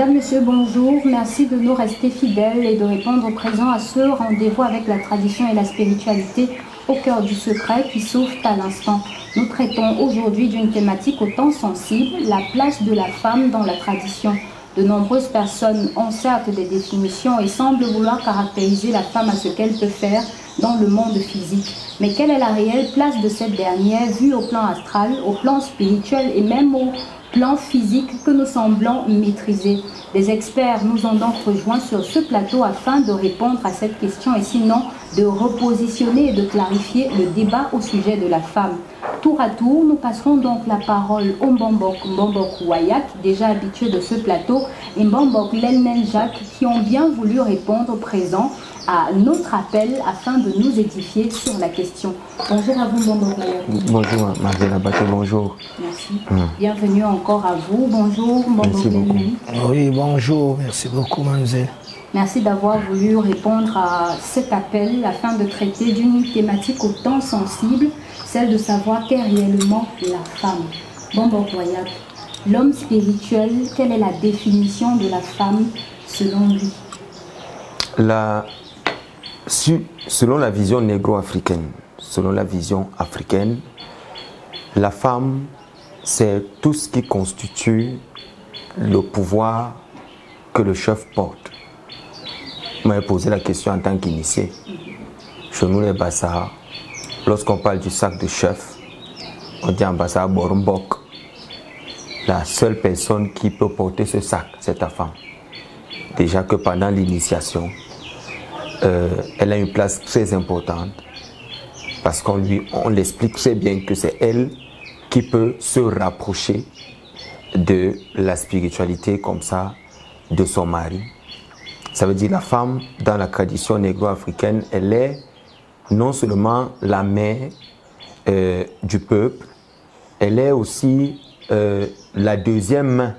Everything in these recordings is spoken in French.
Madame, Monsieur, bonjour. Merci de nous rester fidèles et de répondre au présent à ce rendez-vous avec la tradition et la spiritualité au cœur du secret qui s'ouvre à l'instant. Nous traitons aujourd'hui d'une thématique autant sensible, la place de la femme dans la tradition. De nombreuses personnes ont certes des définitions et semblent vouloir caractériser la femme à ce qu'elle peut faire dans le monde physique. Mais quelle est la réelle place de cette dernière vue au plan astral, au plan spirituel et même au plan physique que nous semblons maîtriser? Des experts nous ont donc rejoints sur ce plateau afin de répondre à cette question et sinon de repositionner et de clarifier le débat au sujet de la femme. Tour à tour, nous passerons donc la parole au Mbombok Wayak, déjà habitué de ce plateau, et Mbombok Lelnen Jacques, qui ont bien voulu répondre présent à notre appel afin de nous édifier sur la question. Bonjour à vous, Mbombok Wayak. Bonjour, Marlène Abaté, bonjour. Merci. Bienvenue encore à vous. Bonjour, Mbombok Lelnen. Oui, bonjour. Merci beaucoup, mademoiselle. Merci d'avoir voulu répondre à cet appel afin de traiter d'une thématique autant sensible, celle de savoir qu'est réellement la femme. Mbombok Wayak, l'homme spirituel, quelle est la définition de la femme selon lui? Selon la vision négro-africaine, selon la vision africaine, la femme, c'est tout ce qui constitue le pouvoir que le chef porte. Vous m'avez posé la question en tant qu'initié. Chez nous, les Bassas, lorsqu'on parle du sac de chef, on dit en Bassa Borumbok. La seule personne qui peut porter ce sac, c'est ta femme. Déjà que pendant l'initiation, elle a une place très importante parce qu'on l'explique très bien que c'est elle qui peut se rapprocher de la spiritualité comme ça de son mari. Ça veut dire la femme dans la tradition négro-africaine, elle est non seulement la mère du peuple, elle est aussi la deuxième main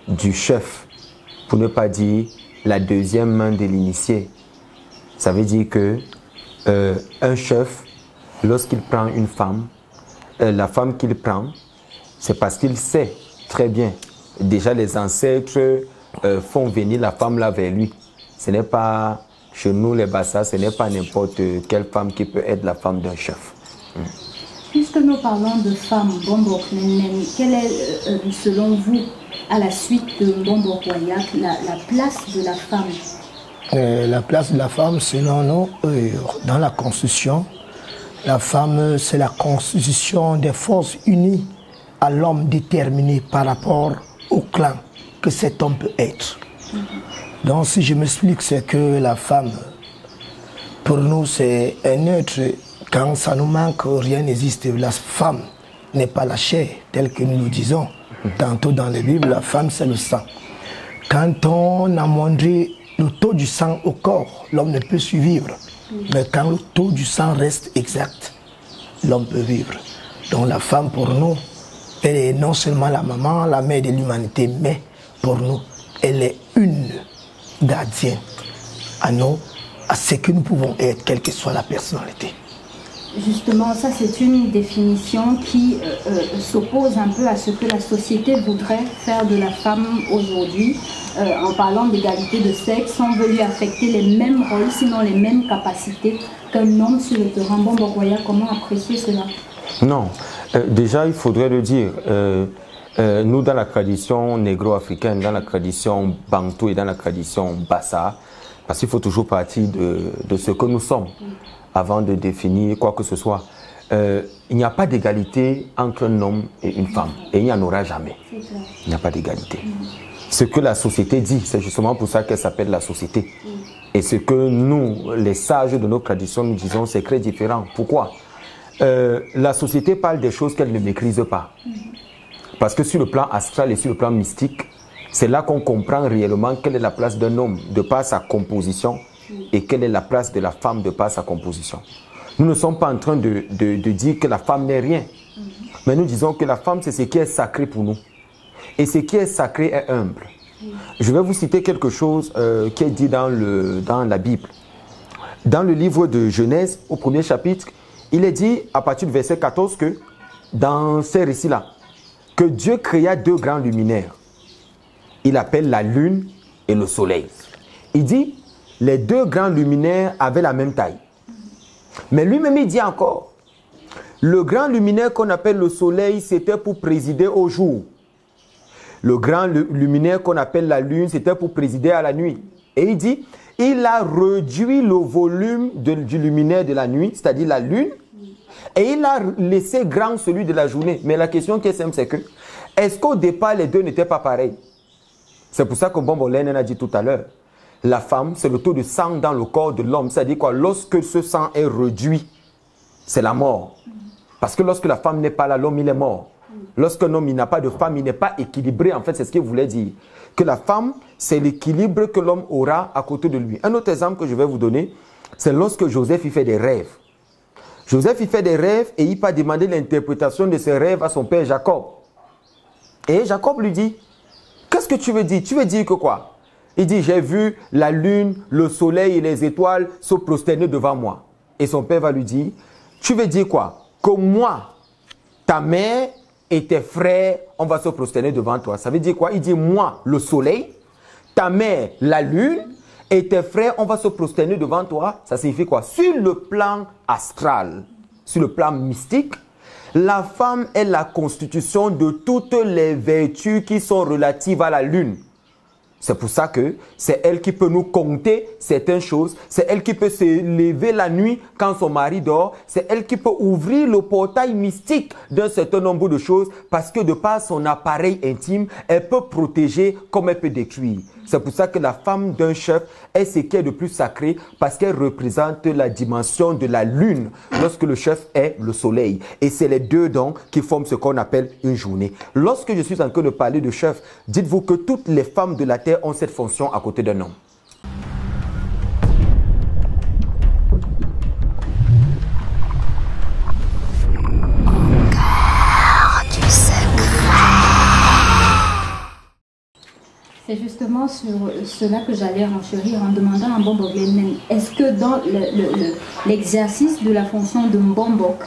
du chef, pour ne pas dire la deuxième main de l'initié. Ça veut dire que un chef, lorsqu'il prend une femme, la femme qu'il prend, c'est parce qu'il sait très bien. Déjà les ancêtres font venir la femme là vers lui. Ce n'est pas chez nous les Bassas, ce n'est pas n'importe quelle femme qui peut être la femme d'un chef. Puisque nous parlons de femmes, Mbombok Lelnen, quelle est selon vous, à la suite de Mbombok Wayak, la place de la femme? La place de la femme, selon nous, dans la Constitution, la femme, c'est la constitution des forces unies à l'homme déterminé par rapport au clan que cet homme peut être. Donc, si je m'explique, c'est que la femme, pour nous, c'est un être, quand ça nous manque, rien n'existe. La femme n'est pas la chair, telle que nous le disons. Tantôt dans la Bible, la femme, c'est le sang. Quand on a montré le taux du sang au corps, l'homme ne peut survivre. Mais quand le taux du sang reste exact, l'homme peut vivre. Donc la femme, pour nous, elle est non seulement la maman, la mère de l'humanité, mais pour nous, elle est une gardienne à nous, à ce que nous pouvons être, quelle que soit la personnalité. Justement, ça c'est une définition qui s'oppose un peu à ce que la société voudrait faire de la femme aujourd'hui. En parlant d'égalité de sexe, on veut lui affecter les mêmes rôles, sinon les mêmes capacités qu'un homme sur le terrain. Mbombok Wayak, comment apprécier cela? Non, déjà il faudrait le dire. Nous, dans la tradition négro-africaine, dans la tradition bantou et dans la tradition bassa, parce qu'il faut toujours partir de ce que nous sommes avant de définir quoi que ce soit. Il n'y a pas d'égalité entre un homme et une femme. Et il n'y en aura jamais. Il n'y a pas d'égalité. Ce que la société dit, c'est justement pour ça qu'elle s'appelle la société. Et ce que nous, les sages de nos traditions, nous disons, c'est très différent. Pourquoi? La société parle des choses qu'elle ne maîtrise pas. Parce que sur le plan astral et sur le plan mystique, c'est là qu'on comprend réellement quelle est la place d'un homme de par sa composition et quelle est la place de la femme de par sa composition. Nous ne sommes pas en train de dire que la femme n'est rien, mais nous disons que la femme, c'est ce qui est sacré pour nous. Et ce qui est sacré est humble. Je vais vous citer quelque chose qui est dit dans la Bible. Dans le livre de Genèse, au premier chapitre, il est dit, à partir du verset 14, que dans ces récits-là, que Dieu créa deux grands luminaires. il appelle la lune et le soleil. Il dit, les deux grands luminaires avaient la même taille. Mais lui-même, il dit encore, le grand luminaire qu'on appelle le soleil, c'était pour présider au jour. Le grand luminaire qu'on appelle la lune, c'était pour présider à la nuit. Et il dit, il a réduit le volume du luminaire de la nuit, c'est-à-dire la lune, et il a laissé grand celui de la journée. Mais la question qui est simple, c'est que, est-ce qu'au départ, les deux n'étaient pas pareils? C'est pour ça que Bombolène a dit tout à l'heure, la femme, c'est le taux de sang dans le corps de l'homme. C'est-à-dire quoi? Lorsque ce sang est réduit, c'est la mort. Parce que lorsque la femme n'est pas là, l'homme, il est mort. Lorsqu'un homme n'a pas de femme, il n'est pas équilibré. En fait, c'est ce qu'il voulait dire. Que la femme, c'est l'équilibre que l'homme aura à côté de lui. Un autre exemple que je vais vous donner, c'est lorsque Joseph il fait des rêves. Joseph il fait des rêves et il va demander l'interprétation de ses rêves à son père Jacob. Et Jacob lui dit, qu'est-ce que tu veux dire? Tu veux dire que quoi? Il dit, j'ai vu la lune, le soleil et les étoiles se prosterner devant moi. Et son père va lui dire, tu veux dire quoi? Que moi, ta mère et tes frères, on va se prosterner devant toi. Ça veut dire quoi? Il dit, moi, le soleil, ta mère, la lune, et tes frères, on va se prosterner devant toi. Ça signifie quoi? Sur le plan astral, sur le plan mystique, la femme est la constitution de toutes les vertus qui sont relatives à la lune. C'est pour ça que c'est elle qui peut nous compter certaines choses. C'est elle qui peut se lever la nuit quand son mari dort. C'est elle qui peut ouvrir le portail mystique d'un certain nombre de choses parce que de par son appareil intime, elle peut protéger comme elle peut détruire. C'est pour ça que la femme d'un chef est ce qui est de plus sacré parce qu'elle représente la dimension de la lune lorsque le chef est le soleil. Et c'est les deux donc qui forment ce qu'on appelle une journée. Lorsque je suis en train de parler de chef, dites-vous que toutes les femmes de la terre ont cette fonction à côté d'un homme. C'est justement sur cela que j'allais renchérir en demandant à Mbombo Glenmen, est-ce que dans l'exercice de la fonction de Mbombok,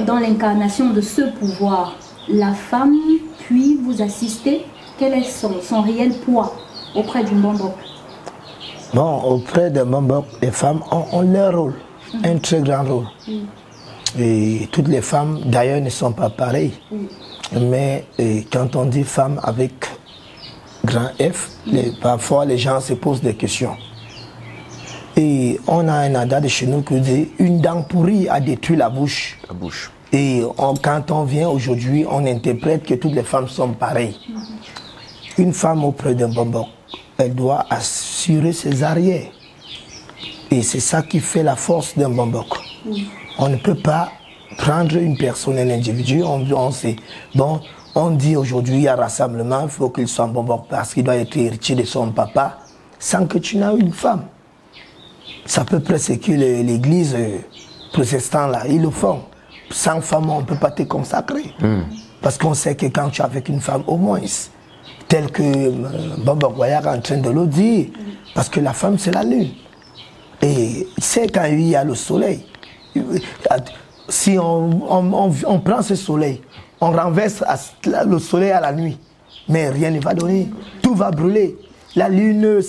dans l'incarnation de ce pouvoir, la femme puis vous assister? Quel est son réel poids auprès du Mbombok? Bon, auprès de Mbombok, les femmes ont leur rôle, un très grand rôle. Et toutes les femmes, d'ailleurs, ne sont pas pareilles. Mais quand on dit femme avec grand F, parfois les gens se posent des questions. Et on a un adage chez nous qui dit une dent pourrie a détruit la bouche. La bouche. Et quand on vient aujourd'hui, on interprète que toutes les femmes sont pareilles. Une femme auprès d'un Mbombok, elle doit assurer ses arrières. Et c'est ça qui fait la force d'un Mbombok. On ne peut pas prendre une personne, un individu, on sait, bon, on dit aujourd'hui il y a rassemblement, il faut qu'il soit Mbombok parce qu'il doit être héritier de son papa, sans que tu n'aies une femme. Ça peut presque l'église protestante là, ils le font. Sans femme, on ne peut pas te consacrer. Parce qu'on sait que quand tu es avec une femme, au moins, tel que Mbombock Wayaka est en train de le dire, parce que la femme, c'est la lune. Et c'est quand il y a le soleil. Si on prend ce soleil, on renverse le soleil à la nuit, mais rien ne va donner. Tout va brûler. La lune,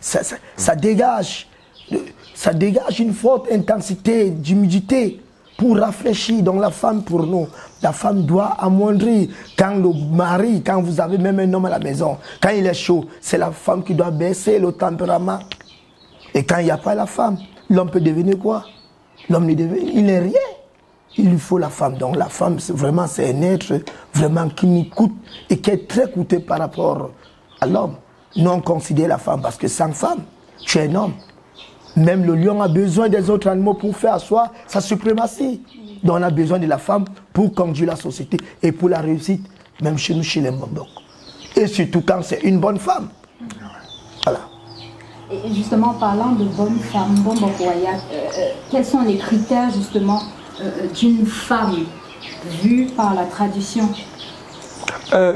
ça dégage une forte intensité d'humidité pour rafraîchir. Donc la femme, pour nous, la femme doit amoindrir. Quand le mari, quand vous avez même un homme à la maison, quand il est chaud, c'est la femme qui doit baisser le tempérament. Et quand il n'y a pas la femme, l'homme peut devenir quoi? L'homme il n'est rien. Il lui faut la femme. Donc la femme, c'est un être vraiment qui nous coûte et qui est très coûteux par rapport à l'homme. Nous, on considère la femme parce que sans femme, tu es un homme. Même le lion a besoin des autres animaux pour faire asseoir sa suprématie. Donc on a besoin de la femme pour conduire la société et pour la réussite, même chez nous, chez les Mbombock. Et surtout quand c'est une bonne femme. Voilà. Et justement, parlant de bonne femme, Mbombock Wayaka, quels sont les critères justement d'une femme vue par la tradition?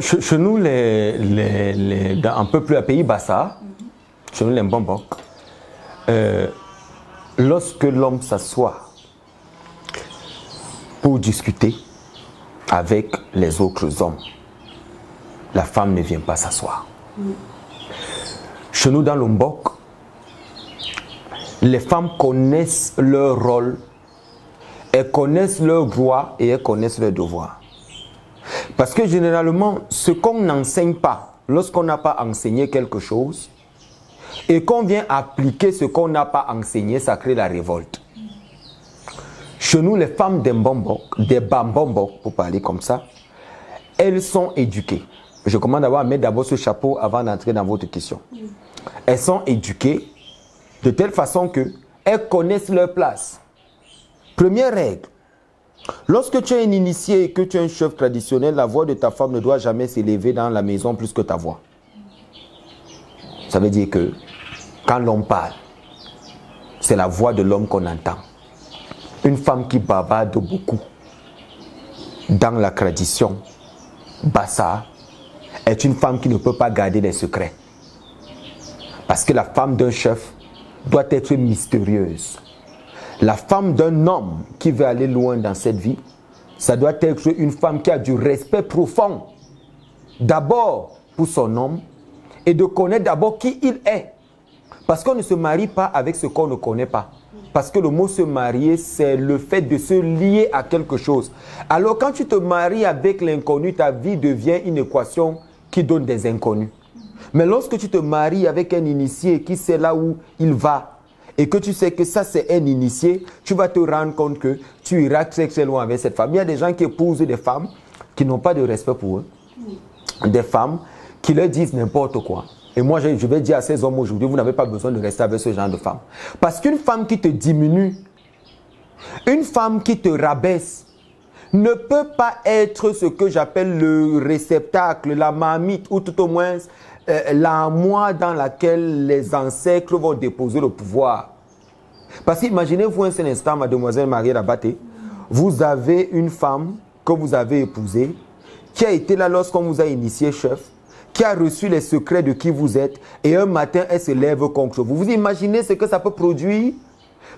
Chez nous, dans un peu plus à Pays Bassa, chez nous les Mbombock, lorsque l'homme s'assoit pour discuter avec les autres hommes, la femme ne vient pas s'asseoir. Chez nous, dans l'Ombok, les femmes connaissent leur rôle, elles connaissent leurs droits et elles connaissent leurs devoirs. Parce que généralement, ce qu'on n'enseigne pas, lorsqu'on n'a pas enseigné quelque chose, et qu'on vient appliquer ce qu'on n'a pas enseigné, ça crée la révolte. Chez nous, les femmes des Bambombok, pour parler comme ça, elles sont éduquées. Je commande à mettre d'abord ce chapeau avant d'entrer dans votre question. Elles sont éduquées de telle façon qu'elles connaissent leur place. Première règle, lorsque tu es un initié et que tu es un chef traditionnel, la voix de ta femme ne doit jamais s'élever dans la maison plus que ta voix. Ça veut dire que quand l'homme parle, c'est la voix de l'homme qu'on entend. Une femme qui bavarde beaucoup dans la tradition Bassa est une femme qui ne peut pas garder des secrets. Parce que la femme d'un chef doit être mystérieuse. La femme d'un homme qui veut aller loin dans cette vie, ça doit être une femme qui a du respect profond. D'abord pour son homme et de connaître d'abord qui il est. Parce qu'on ne se marie pas avec ce qu'on ne connaît pas. Parce que le mot se marier, c'est le fait de se lier à quelque chose. Alors quand tu te maries avec l'inconnu, ta vie devient une équation qui donne des inconnus. Mais lorsque tu te maries avec un initié qui sait là où il va, et que tu sais que ça c'est un initié, tu vas te rendre compte que tu iras très très loin avec cette femme. Il y a des gens qui épousent des femmes qui n'ont pas de respect pour eux. Des femmes qui leur disent n'importe quoi. Et moi, je vais dire à ces hommes aujourd'hui, vous n'avez pas besoin de rester avec ce genre de femme. Parce qu'une femme qui te diminue, une femme qui te rabaisse, ne peut pas être ce que j'appelle le réceptacle, la marmite, ou tout au moins l'armoire dans laquelle les ancêtres vont déposer le pouvoir. Parce qu'imaginez-vous un seul instant, mademoiselle Marie Rabaté, vous avez une femme que vous avez épousée, qui a été là lorsqu'on vous a initié chef, qui a reçu les secrets de qui vous êtes, et un matin, elle se lève contre vous. Vous imaginez ce que ça peut produire?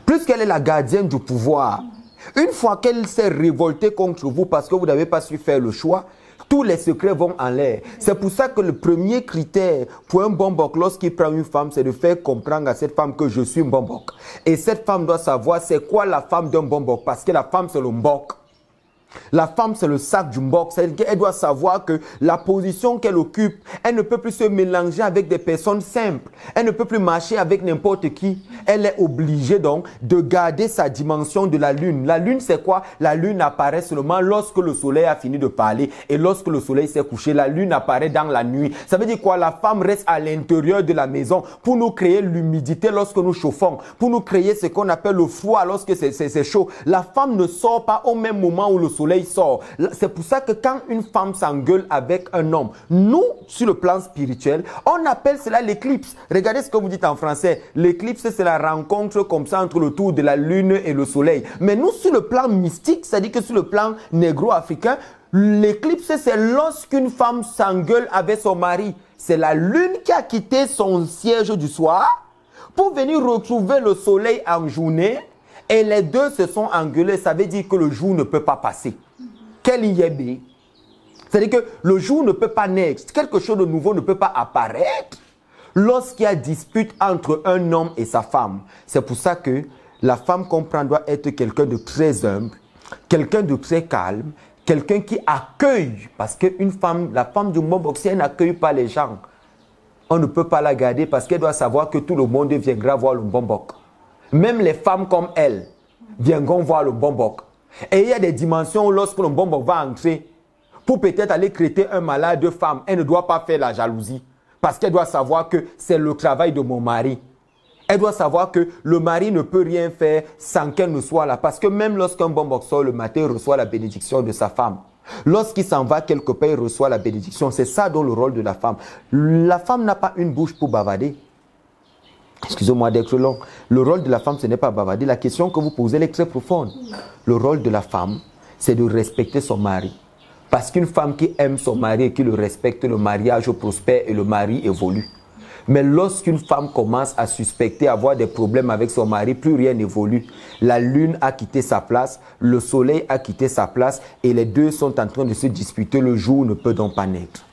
Plus qu'elle est la gardienne du pouvoir, une fois qu'elle s'est révoltée contre vous parce que vous n'avez pas su faire le choix, tous les secrets vont en l'air. C'est pour ça que le premier critère pour un Bombok, lorsqu'il prend une femme, c'est de faire comprendre à cette femme que je suis un Bombok. Et cette femme doit savoir c'est quoi la femme d'un Bombok, parce que la femme c'est le Mbok. La femme, c'est le sac du Mbok. C'est-à-dire qu'elle doit savoir que la position qu'elle occupe, elle ne peut plus se mélanger avec des personnes simples. Elle ne peut plus marcher avec n'importe qui. Elle est obligée donc de garder sa dimension de la lune. La lune, c'est quoi? La lune apparaît seulement lorsque le soleil a fini de parler. Et lorsque le soleil s'est couché, la lune apparaît dans la nuit. Ça veut dire quoi? La femme reste à l'intérieur de la maison pour nous créer l'humidité lorsque nous chauffons. Pour nous créer ce qu'on appelle le froid lorsque c'est chaud. La femme ne sort pas au même moment où le soleil sort. C'est pour ça que quand une femme s'engueule avec un homme, nous, sur le plan spirituel, on appelle cela l'éclipse. Regardez ce que vous dites en français. L'éclipse, c'est la rencontre comme ça entre le tour de la lune et le soleil. Mais nous, sur le plan mystique, c'est-à-dire que sur le plan négro-africain, l'éclipse, c'est lorsqu'une femme s'engueule avec son mari. C'est la lune qui a quitté son siège du soir pour venir retrouver le soleil en journée. Et les deux se sont engueulés, ça veut dire que le jour ne peut pas passer. Quel yébé? C'est-à-dire que le jour ne peut pas naître, quelque chose de nouveau ne peut pas apparaître lorsqu'il y a dispute entre un homme et sa femme. C'est pour ça que la femme comprend doit être quelqu'un de très humble, quelqu'un de très calme, quelqu'un qui accueille. Parce qu'une femme, la femme du Mbok, si elle n'accueille pas les gens, on ne peut pas la garder parce qu'elle doit savoir que tout le monde viendra voir le Mbok. Même les femmes comme elle viendront voir le Bombok. Et il y a des dimensions où lorsque le Bombok va entrer, pour peut-être aller traiter un malade de femme, elle ne doit pas faire la jalousie. Parce qu'elle doit savoir que c'est le travail de mon mari. Elle doit savoir que le mari ne peut rien faire sans qu'elle ne soit là. Parce que même lorsqu'un Bombok sort le matin, il reçoit la bénédiction de sa femme. Lorsqu'il s'en va quelque part, il reçoit la bénédiction. C'est ça donc le rôle de la femme. La femme n'a pas une bouche pour bavarder. Excusez-moi d'être long. Le rôle de la femme, ce n'est pas bavarder. La question que vous posez, elle est très profonde. Le rôle de la femme, c'est de respecter son mari. Parce qu'une femme qui aime son mari et qui le respecte, le mariage prospère et le mari évolue. Mais lorsqu'une femme commence à suspecter, à avoir des problèmes avec son mari, plus rien n'évolue. La lune a quitté sa place, le soleil a quitté sa place et les deux sont en train de se disputer. Le jour ne peut donc pas naître.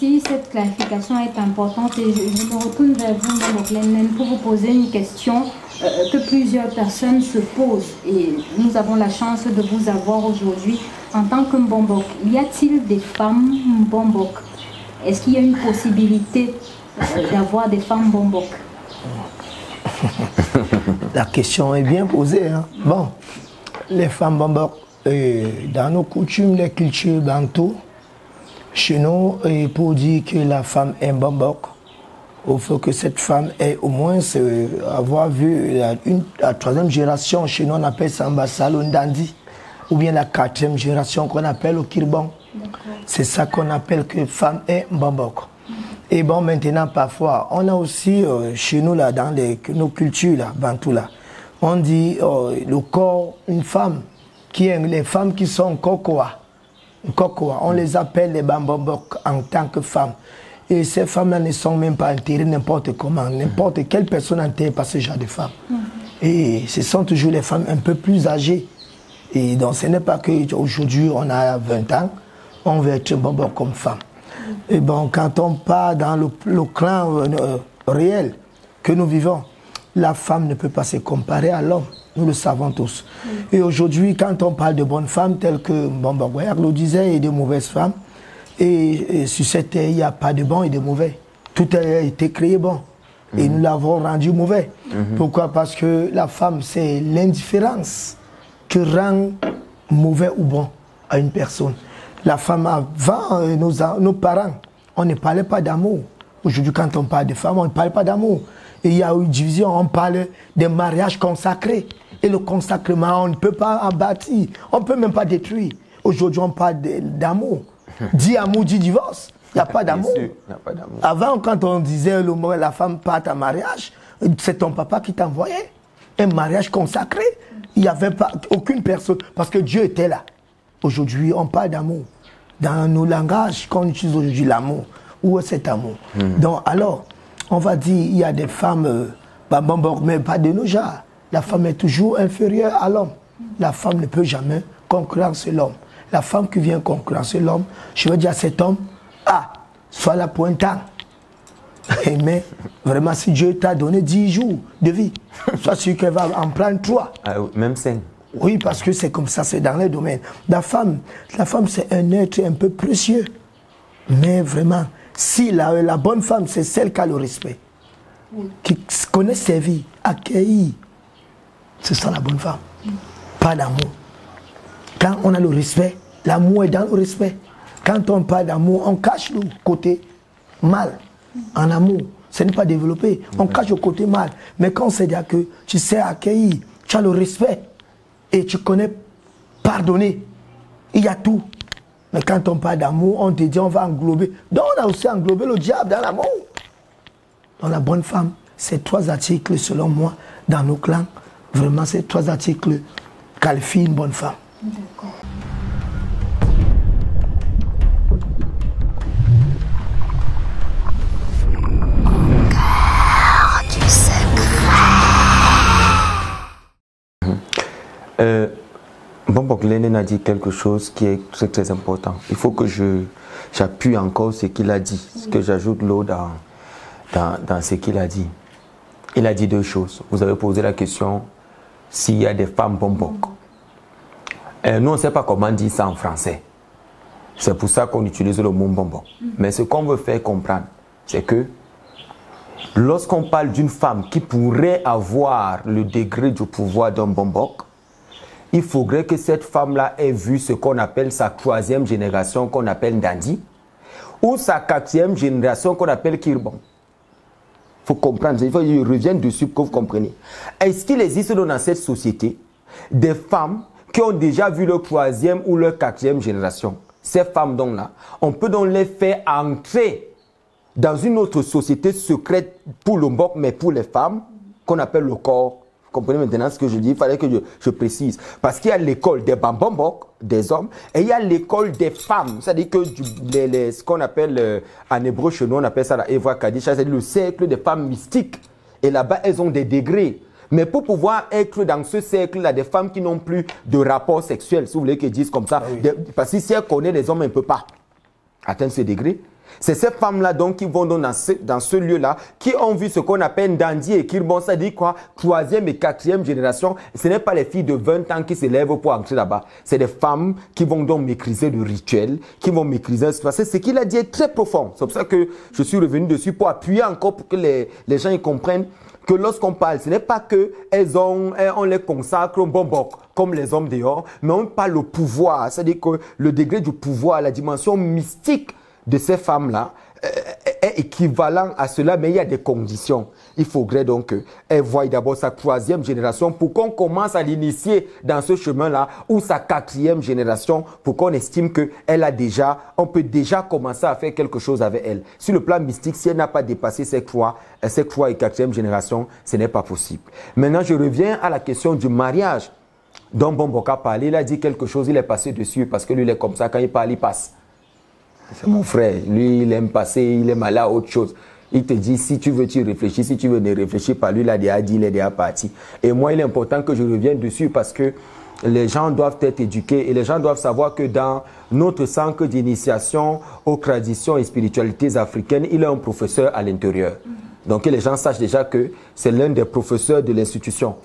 Merci, cette clarification est importante et je me retourne vers vous, Mbambok Lenen, pour vous poser une question que plusieurs personnes se posent et nous avons la chance de vous avoir aujourd'hui en tant que Mbambok. Y a-t-il des femmes Mbambok? Est-ce qu'il y a une possibilité d'avoir des femmes Mbambok? La question est bien posée. Hein? Bon, les femmes Mbambok, dans nos coutumes, les cultures bantou, chez nous, pour dire que la femme est Mbambok, il faut que cette femme ait au moins avoir vu la troisième génération, chez nous on appelle ça Mbassalo Ndandi, ou bien la quatrième génération qu'on appelle au Kirbon. C'est ça qu'on appelle que femme est Mbambok. Et bon, maintenant, parfois, on a aussi, chez nous, là, dans nos cultures, là, bantou, là, on dit le corps, une femme, les femmes qui sont kokoa, on les appelle les Mbambok en tant que femmes. Et ces femmes-là ne sont même pas enterrées n'importe comment, n'importe quelle personne enterrée par ce genre de femmes. Et ce sont toujours les femmes un peu plus âgées. Et donc ce n'est pas qu'aujourd'hui on a 20 ans, on veut être Mbambok comme femme. Et bon, quand on part dans le clan réel que nous vivons, la femme ne peut pas se comparer à l'homme. Nous le savons tous. Et aujourd'hui, quand on parle de bonnes femmes, telles que Mbambok le disait, et de mauvaises femmes, et sur cette terre, il n'y a pas de bon et de mauvais. Tout a été créé bon. Et nous l'avons rendu mauvais. Pourquoi? Parce que la femme, c'est l'indifférence qui rend mauvais ou bon à une personne. La femme, avant, nos parents, on ne parlait pas d'amour. Aujourd'hui, quand on parle de femme, on ne parle pas d'amour. Et il y a eu une division, on parle des mariages consacrés. Et le consacrement, on ne peut pas en bâtir. On ne peut même pas détruire. Aujourd'hui, on parle d'amour. Dit amour, dit divorce. Il n'y a pas d'amour. Avant, quand on disait la femme part en mariage, c'est ton papa qui t'envoyait. Un mariage consacré. Il n'y avait pas aucune personne. Parce que Dieu était là. Aujourd'hui, on parle d'amour. Dans nos langages qu'on utilise aujourd'hui, l'amour. Où est cet amour? Donc, alors, on va dire, il y a des femmes, mais pas de nos genres. La femme est toujours inférieure à l'homme. La femme ne peut jamais concurrencer l'homme. La femme qui vient concurrencer l'homme, je veux dire à cet homme, sois là pour un temps. Mais vraiment, si Dieu t'a donné 10 jours de vie, sois sûr qu'elle va en prendre 3. Même 5. Oui, parce que c'est comme ça, c'est dans les domaines. La femme c'est un être un peu précieux. Mais vraiment, si la bonne femme, c'est celle qui a le respect, qui connaît ses vies, accueillie, c'est ça la bonne femme. Pas d'amour. Quand on a le respect, l'amour est dans le respect. Quand on parle d'amour, on cache le côté mal. En amour, ce n'est pas développé. On cache le côté mal. Mais quand c'est dire que tu sais accueillir, tu as le respect et tu connais pardonner, il y a tout. Mais quand on parle d'amour, on te dit on va englober. Donc on a aussi englobé le diable dans l'amour. Dans la bonne femme, ces 3 articles, selon moi, dans nos clans, vraiment ces 3 articles qualifient une bonne femme. D'accord. Mbambok Lenen a dit quelque chose qui est très très important. Il faut que j'appuie encore ce qu'il a dit, que j'ajoute l'eau dans ce qu'il a dit. Il a dit 2 choses. Vous avez posé la question s'il y a des femmes Mbambok. Nous, on ne sait pas comment dire ça en français. C'est pour ça qu'on utilise le mot Mbambok. Mais ce qu'on veut faire comprendre, c'est que lorsqu'on parle d'une femme qui pourrait avoir le degré du pouvoir d'un Mbambok, il faudrait que cette femme-là ait vu ce qu'on appelle sa 3e génération, qu'on appelle Ndandi, ou sa 4e génération, qu'on appelle Kirbon. Il faut comprendre, il faut que je revienne dessus pour que vous compreniez. Est-ce qu'il existe dans cette société des femmes qui ont déjà vu leur 3e ou leur 4e génération? Ces femmes donc-là, on peut donc les faire entrer dans une autre société secrète pour le Mbok, mais pour les femmes, qu'on appelle le corps. Vous comprenez maintenant ce que je dis? Il fallait que je précise. Parce qu'il y a l'école des Mbambok, des hommes, et il y a l'école des femmes. C'est-à-dire que ce qu'on appelle, en hébreu chez nous, on appelle ça la Evra Kadisha, c'est-à-dire le cercle des femmes mystiques. Et là-bas, elles ont des degrés. Mais pour pouvoir être dans ce cercle-là, des femmes qui n'ont plus de rapport sexuel, si vous voulez qu'ils disent comme ça, parce que si elles connaissent les hommes, elles ne peuvent pas atteindre ce degré. C'est ces femmes-là donc qui vont donc dans ce lieu-là, qui ont vu ce qu'on appelle Ndandi et Kirbon, ça dit quoi? 3e et 4e génération. Ce n'est pas les filles de 20 ans qui se lèvent pour entrer là-bas. C'est des femmes qui vont donc maîtriser le rituel, qui vont maîtriser ce qu'il a dit est très profond. C'est pour ça que je suis revenu dessus pour appuyer encore pour que les gens y comprennent que lorsqu'on parle, ce n'est pas on les consacre bon, comme les hommes dehors, mais on parle au pouvoir. C'est-à-dire que le degré du pouvoir, la dimension mystique de ces femmes-là est équivalent à cela, mais il y a des conditions. Il faudrait donc qu'elle voie d'abord sa 3e génération pour qu'on commence à l'initier dans ce chemin-là, ou sa 4e génération pour qu'on estime on peut déjà commencer à faire quelque chose avec elle. Sur le plan mystique, si elle n'a pas dépassé ces 3 et 4e génération, ce n'est pas possible. Maintenant, je reviens à la question du mariage dont Bomboka parlait. Il a dit quelque chose, il est passé dessus parce que lui, il est comme ça, quand il parle, il passe. C'est mon frère. Lui, il aime passer, il aime aller à autre chose. Il te dit, si tu veux, tu réfléchis. Si tu veux ne réfléchir pas, lui, il a déjà dit, il est déjà parti. Et moi, il est important que je revienne dessus parce que les gens doivent être éduqués et les gens doivent savoir que dans notre centre d'initiation aux traditions et spiritualités africaines, il y a un professeur à l'intérieur. Donc, que les gens sachent déjà que c'est l'un des professeurs de l'institution.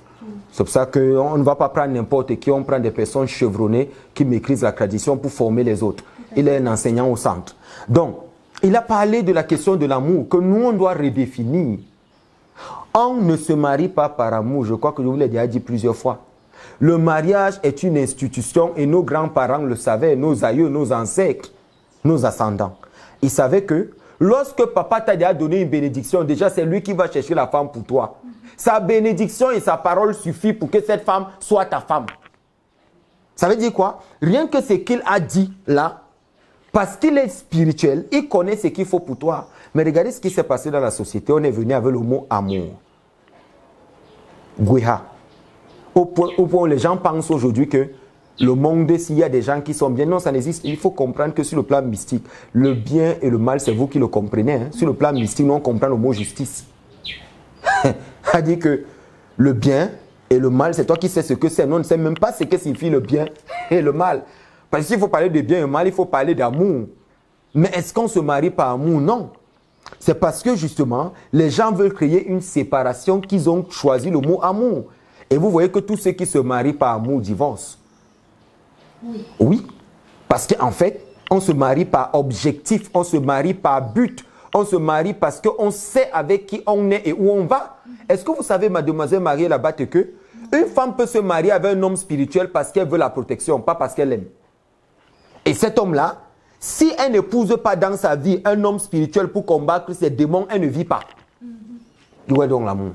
C'est pour ça qu'on ne va pas prendre n'importe qui, on prend des personnes chevronnées qui maîtrisent la tradition pour former les autres. Il est un enseignant au centre. Donc, il a parlé de la question de l'amour, que nous, on doit redéfinir. On ne se marie pas par amour, je crois que je vous l'ai déjà dit plusieurs fois. Le mariage est une institution et nos grands-parents le savaient, nos aïeux, nos ancêtres, nos ascendants. Ils savaient que lorsque papa t'a déjà donné une bénédiction, déjà c'est lui qui va chercher la femme pour toi. Sa bénédiction et sa parole suffit pour que cette femme soit ta femme. Ça veut dire quoi? Rien que ce qu'il a dit là, parce qu'il est spirituel, il connaît ce qu'il faut pour toi. Mais regardez ce qui s'est passé dans la société. On est venu avec le mot amour. Gweha. Au point où les gens pensent aujourd'hui que le monde, s'il y a des gens qui sont bien, non, ça n'existe. Il faut comprendre que sur le plan mystique, le bien et le mal, c'est vous qui le comprenez. Hein. Sur le plan mystique, nous, on comprend le mot justice. Ça dit que le bien et le mal, c'est toi qui sais ce que c'est. Nous, on ne sait même pas ce que signifie le bien et le mal. Parce que s'il faut parler de bien et de mal, il faut parler d'amour. Mais est-ce qu'on se marie par amour? Non. C'est parce que justement, les gens veulent créer une séparation qu'ils ont choisi le mot amour. Et vous voyez que tous ceux qui se marient par amour divorcent. Oui. Oui. Parce qu'en fait, on se marie par objectif, on se marie par but, on se marie parce qu'on sait avec qui on est et où on va. Est-ce que vous savez, mademoiselle Marie Labatte, que une femme peut se marier avec un homme spirituel parce qu'elle veut la protection, pas parce qu'elle aime. Et cet homme-là, si elle n'épouse pas dans sa vie un homme spirituel pour combattre ses démons, elle ne vit pas. Où est donc l'amour?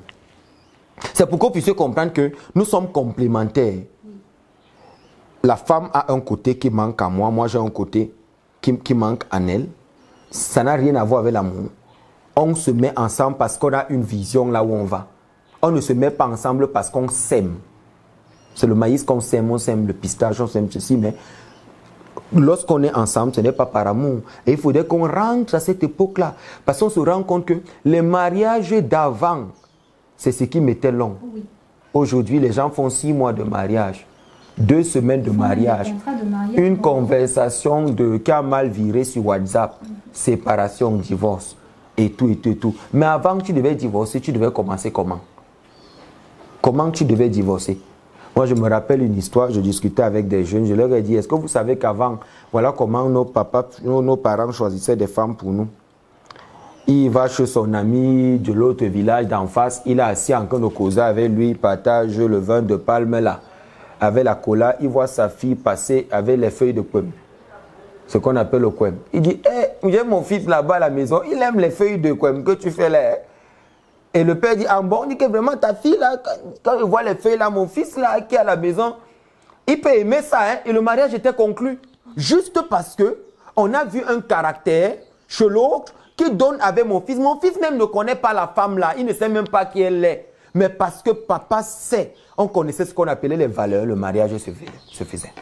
C'est pour qu'on puisse comprendre que nous sommes complémentaires. La femme a un côté qui manque à moi, moi j'ai un côté qui manque en elle. Ça n'a rien à voir avec l'amour. On se met ensemble parce qu'on a une vision là où on va. On ne se met pas ensemble parce qu'on s'aime. C'est le maïs qu'on s'aime, on s'aime le pistache, on s'aime ceci, mais lorsqu'on est ensemble, ce n'est pas par amour. Et il faudrait qu'on rentre à cette époque-là. Parce qu'on se rend compte que les mariages d'avant, c'est ce qui mettait long. Oui. Aujourd'hui, les gens font 6 mois de mariage, 2 semaines de mariage, une conversation qui a mal viré sur WhatsApp, séparation, divorce, et tout, et tout, et tout. Mais avant que tu devais divorcer, tu devais commencer comment? Comment tu devais divorcer? Moi, je me rappelle une histoire, je discutais avec des jeunes, je leur ai dit, est-ce que vous savez qu'avant, voilà comment nos parents choisissaient des femmes pour nous? Il va chez son ami de l'autre village d'en face, il est assis en train de causer avec lui, il partage le vin de palme là, avec la cola, il voit sa fille passer avec les feuilles de quem, ce qu'on appelle le quem. Il dit, j'ai mon fils là-bas à la maison, il aime les feuilles de quem que tu fais là. Et le père dit, ah bon, il dit que vraiment ta fille là, quand il voit les feuilles là, mon fils là qui est à la maison, il peut aimer ça, hein, et le mariage était conclu. Juste parce que on a vu un caractère chez l'autre qui donne avec mon fils. Mon fils même ne connaît pas la femme là, il ne sait même pas qui elle est. Mais parce que papa sait, on connaissait ce qu'on appelait les valeurs, le mariage se faisait.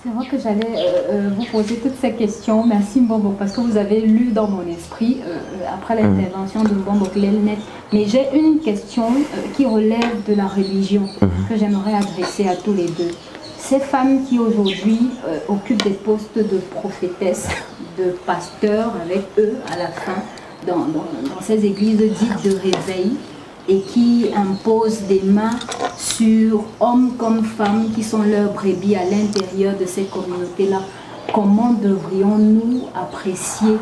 C'est vrai que j'allais vous poser toutes ces questions. Merci Mbombo, parce que vous avez lu dans mon esprit après l'intervention de Mbombo Glelnet. Mais j'ai une question qui relève de la religion que j'aimerais adresser à tous les deux. Ces femmes qui aujourd'hui occupent des postes de prophétesses, de pasteurs avec eux à la fin, dans ces églises dites de réveil, et qui imposent des mains sur hommes comme femmes qui sont leurs brebis à l'intérieur de ces communautés-là. Comment devrions-nous apprécier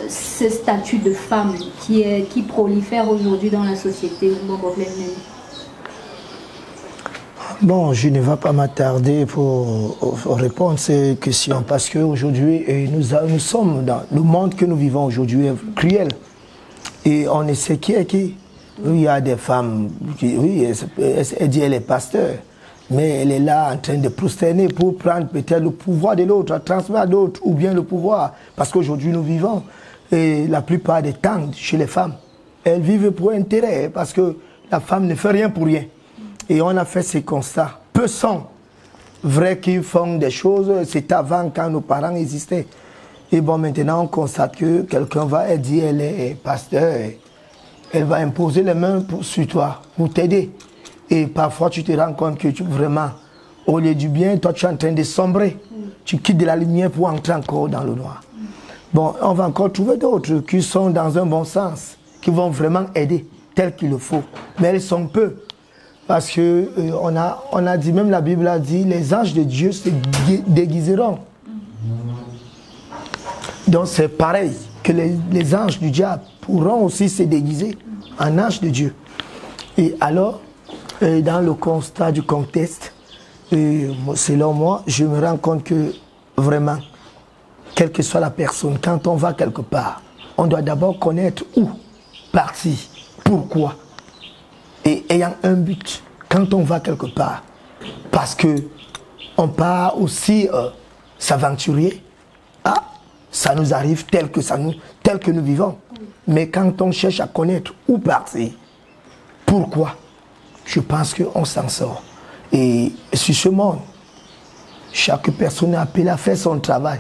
ce statut de femme qui prolifère aujourd'hui dans la société? Bon, je ne vais pas m'attarder pour répondre à ces questions parce qu'aujourd'hui, nous sommes dans le monde que nous vivons aujourd'hui est cruel. Et on ne sait qui est qui. Il y a des femmes, oui, elle dit elle est pasteur, mais elle est là en train de prosterner pour prendre peut-être le pouvoir de l'autre, transmettre à d'autres, ou bien le pouvoir. Parce qu'aujourd'hui nous vivons, et la plupart des temps chez les femmes, elles vivent pour intérêt, parce que la femme ne fait rien pour rien. Et on a fait ces constats. Peu sont vrais qui font des choses, c'est avant quand nos parents existaient. Et bon, maintenant on constate que quelqu'un va dire elle est pasteur. Elle va imposer les mains sur toi, pour t'aider. Et parfois, tu te rends compte que vraiment, au lieu du bien, toi, tu es en train de sombrer. Tu quittes de la lumière pour entrer encore dans le noir. Bon, on va encore trouver d'autres qui sont dans un bon sens, qui vont vraiment aider, tel qu'il le faut. Mais elles sont peu. Parce que on a dit, même la Bible a dit, les anges de Dieu se déguiseront. Donc c'est pareil, que les anges du diable pourront aussi se déguiser en anges de Dieu. Et alors, dans le constat du contexte, selon moi, je me rends compte que vraiment, quelle que soit la personne, quand on va quelque part, on doit d'abord connaître où partir, pourquoi, et ayant un but quand on va quelque part. Parce que on part aussi s'aventurer. Ah, ça nous arrive tel que nous vivons. Mais quand on cherche à connaître où partir, pourquoi, je pense qu'on s'en sort. Et sur ce monde, chaque personne est appelée à faire son travail.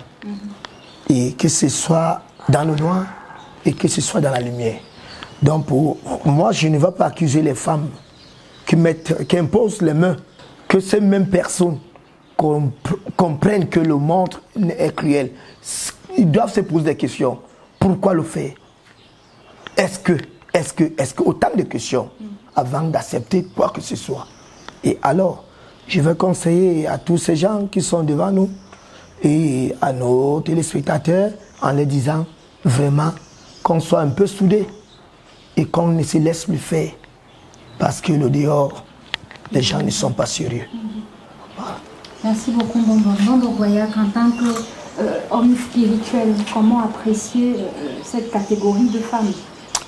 Et que ce soit dans le noir et que ce soit dans la lumière. Donc pour moi, je ne vais pas accuser les femmes qui imposent les mains, que ces mêmes personnes comprennent que le monde est cruel. Ils doivent se poser des questions. Pourquoi le faire? Est-ce que autant de questions avant d'accepter quoi que ce soit. Et alors, je vais conseiller à tous ces gens qui sont devant nous et à nos téléspectateurs en leur disant vraiment qu'on soit un peu soudés et qu'on ne se laisse plus faire. Parce que le dehors, les gens ne sont pas sérieux. Voilà. Merci beaucoup, Mbombo Goyak. En tant qu'homme spirituel, comment apprécier cette catégorie de femmes?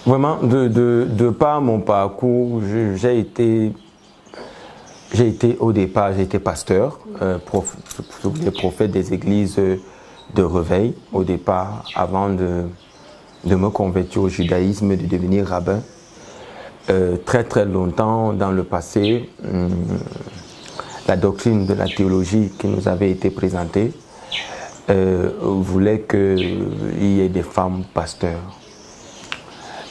Vraiment, de par mon parcours, j'ai été au départ, j'ai été pasteur, prophète des églises de réveil au départ, avant de me convertir au judaïsme et de devenir rabbin. Très longtemps dans le passé, la doctrine de la théologie qui nous avait été présentée voulait qu'il y ait des femmes pasteurs.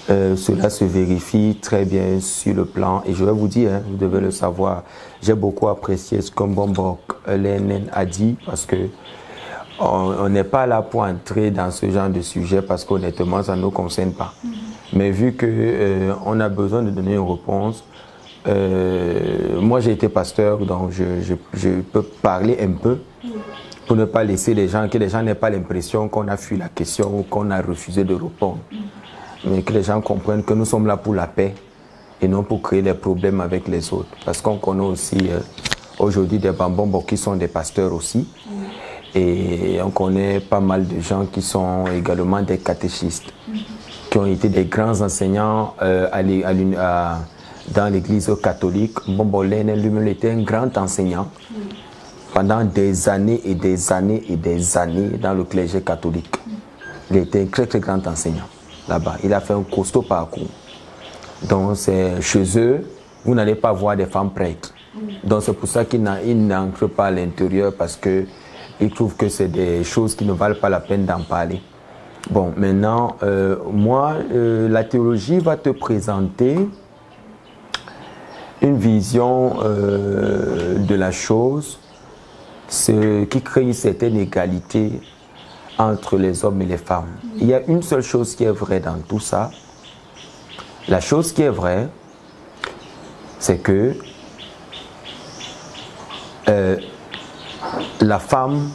Cela se vérifie très bien sur le plan, et je vais vous dire, hein, vous devez le savoir, j'ai beaucoup apprécié ce que Mbombo Glelnet a dit, parce que on n'est pas là pour entrer dans ce genre de sujet, parce qu'honnêtement, ça ne nous concerne pas. Mais vu qu'on a besoin de donner une réponse, moi j'ai été pasteur, donc je peux parler un peu, pour ne pas laisser que les gens n'aient pas l'impression qu'on a fui la question ou qu'on a refusé de répondre. Mais que les gens comprennent que nous sommes là pour la paix et non pour créer des problèmes avec les autres. Parce qu'on connaît aussi aujourd'hui des Bambombo qui sont des pasteurs aussi. Et on connaît pas mal de gens qui sont également des catéchistes, qui ont été des grands enseignants dans l'église catholique. Mbombo Glelnet lui-même était un grand enseignant pendant des années et des années et des années dans le clergé catholique. Il était un très grand enseignant là-bas. Il a fait un costaud parcours. Donc chez eux, vous n'allez pas voir des femmes prêtres. Donc c'est pour ça qu'ils n'entrent pas à l'intérieur, parce que ils trouvent que c'est des choses qui ne valent pas la peine d'en parler. Bon, maintenant, moi, la théologie va te présenter une vision de la chose, ce qui crée une certaine égalité entre les hommes et les femmes. Il y a une seule chose qui est vraie dans tout ça. La chose qui est vraie, c'est que la femme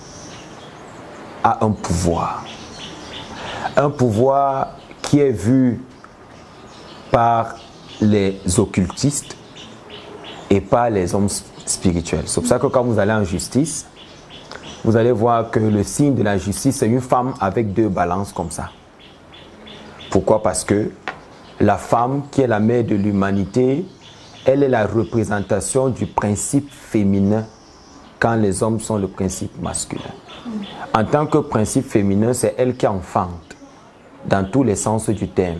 a un pouvoir. Un pouvoir qui est vu par les occultistes et par les hommes spirituels. C'est pour ça que quand vous allez en justice, vous allez voir que le signe de la justice, c'est une femme avec deux balances comme ça. Pourquoi? Parce que la femme, qui est la mère de l'humanité, elle est la représentation du principe féminin quand les hommes sont le principe masculin. En tant que principe féminin, c'est elle qui enfante dans tous les sens du terme.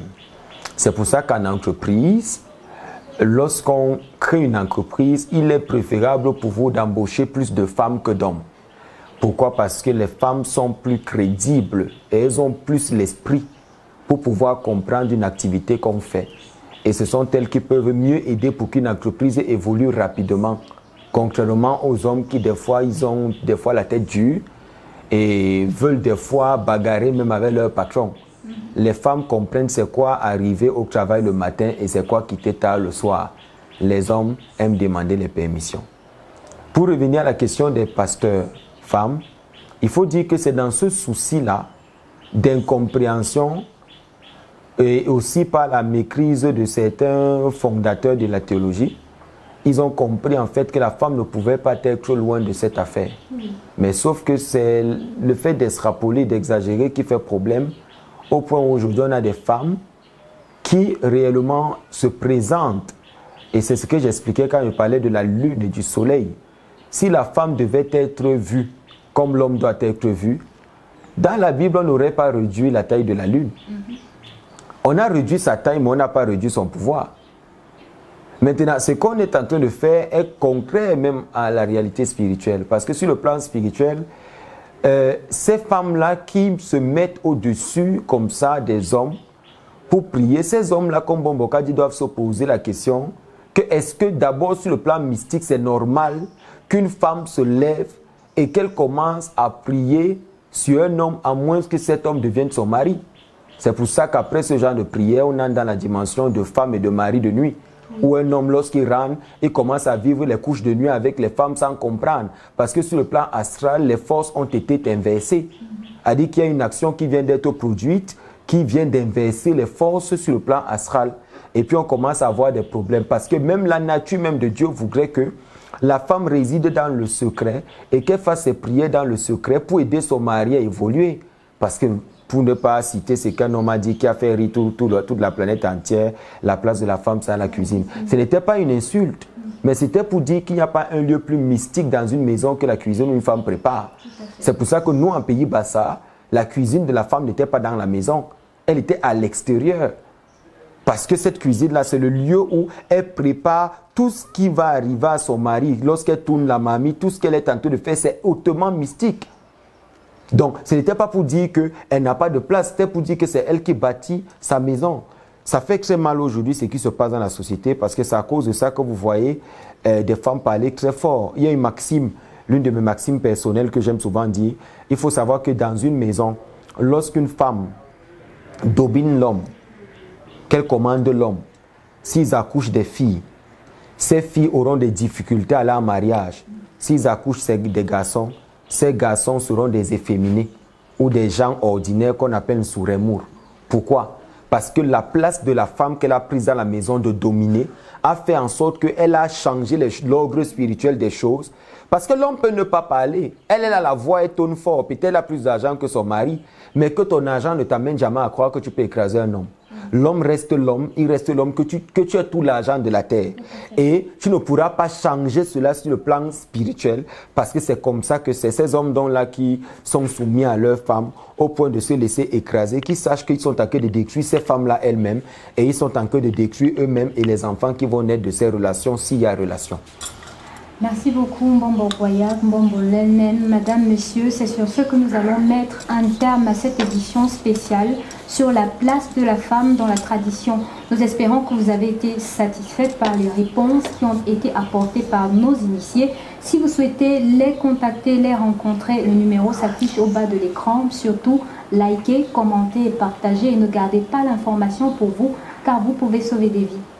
C'est pour ça qu'en entreprise, lorsqu'on crée une entreprise, il est préférable pour vous d'embaucher plus de femmes que d'hommes. Pourquoi? Parce que les femmes sont plus crédibles et elles ont plus l'esprit pour pouvoir comprendre une activité qu'on fait. Et ce sont elles qui peuvent mieux aider pour qu'une entreprise évolue rapidement. Contrairement aux hommes qui des fois, ils ont des fois la tête dure et veulent des fois bagarrer même avec leur patron. Les femmes comprennent c'est quoi arriver au travail le matin et c'est quoi quitter tard le soir. Les hommes aiment demander les permissions. Pour revenir à la question des pasteurs femmes, il faut dire que c'est dans ce souci-là d'incompréhension et aussi par la méprise de certains fondateurs de la théologie, ils ont compris en fait que la femme ne pouvait pas être loin de cette affaire. Mais sauf que c'est le fait d'extrapoler, d'exagérer qui fait problème, au point où aujourd'hui on a des femmes qui réellement se présentent. Et c'est ce que j'expliquais quand je parlais de la lune et du soleil. Si la femme devait être vue comme l'homme doit être vu, dans la Bible on n'aurait pas réduit la taille de la lune. On a réduit sa taille mais on n'a pas réduit son pouvoir. Maintenant, ce qu'on est en train de faire est concret même à la réalité spirituelle. Parce que sur le plan spirituel, ces femmes-là qui se mettent au-dessus comme ça des hommes pour prier, ces hommes-là, comme Bombokadi, doivent se poser la question que est-ce que d'abord sur le plan mystique, c'est normal qu'une femme se lève et qu'elle commence à prier sur un homme à moins que cet homme devienne son mari. C'est pour ça qu'après ce genre de prière, on entre dans la dimension de femme et de mari de nuit. Où un homme, lorsqu'il rentre, il commence à vivre les couches de nuit avec les femmes sans comprendre. Parce que sur le plan astral, les forces ont été inversées. C'est-à-dire qu'il y a une action qui vient d'être produite, qui vient d'inverser les forces sur le plan astral. Et puis on commence à avoir des problèmes. Parce que même la nature même de Dieu voudrait que la femme réside dans le secret et qu'elle fasse ses prières dans le secret pour aider son mari à évoluer. Parce que, pour ne pas citer ce qu'un homme a dit qui a fait rire toute la planète entière, la place de la femme, c'est à la cuisine. Ce n'était pas une insulte, mais c'était pour dire qu'il n'y a pas un lieu plus mystique dans une maison que la cuisine où une femme prépare. C'est pour ça que nous, en pays Bassa, la cuisine de la femme n'était pas dans la maison, elle était à l'extérieur. Parce que cette cuisine-là, c'est le lieu où elle prépare tout ce qui va arriver à son mari. Lorsqu'elle tourne la mamie, tout ce qu'elle est en train de faire, c'est hautement mystique. Donc, ce n'était pas pour dire qu'elle n'a pas de place, c'était pour dire que c'est elle qui bâtit sa maison. Ça fait très mal aujourd'hui ce qui se passe dans la société parce que c'est à cause de ça que vous voyez des femmes parler très fort. Il y a une maxime, l'une de mes maximes personnelles que j'aime souvent dire. Il faut savoir que dans une maison, lorsqu'une femme domine l'homme, qu'elle commande l'homme, s'ils accouchent des filles, ces filles auront des difficultés à aller en mariage. S'ils accouchent des garçons, ces garçons seront des efféminés ou des gens ordinaires qu'on appelle souremour. Pourquoi? Parce que la place de la femme qu'elle a prise dans la maison de dominer a fait en sorte qu'elle a changé l'ordre spirituel des choses. Parce que l'homme peut ne pas parler. Elle a la voix et tonne fort. Peut-être elle a plus d'argent que son mari. Mais que ton argent ne t'amène jamais à croire que tu peux écraser un homme. L'homme reste l'homme, il reste l'homme, que tu as tout l'argent de la terre. Et tu ne pourras pas changer cela sur le plan spirituel parce que c'est comme ça que c'est ces hommes-là qui sont soumis à leurs femmes au point de se laisser écraser, qui sachent qu'ils sont en train de détruire ces femmes-là elles-mêmes et ils sont en train de détruire eux-mêmes et les enfants qui vont naître de ces relations s'il y a relation. Merci beaucoup, Mbombo Boya, Mbombo Lenen, Madame, Monsieur. C'est sur ce que nous allons mettre un terme à cette édition spéciale sur la place de la femme dans la tradition. Nous espérons que vous avez été satisfaites par les réponses qui ont été apportées par nos initiés. Si vous souhaitez les contacter, les rencontrer, le numéro s'affiche au bas de l'écran. Surtout, likez, commentez et partagez et ne gardez pas l'information pour vous car vous pouvez sauver des vies.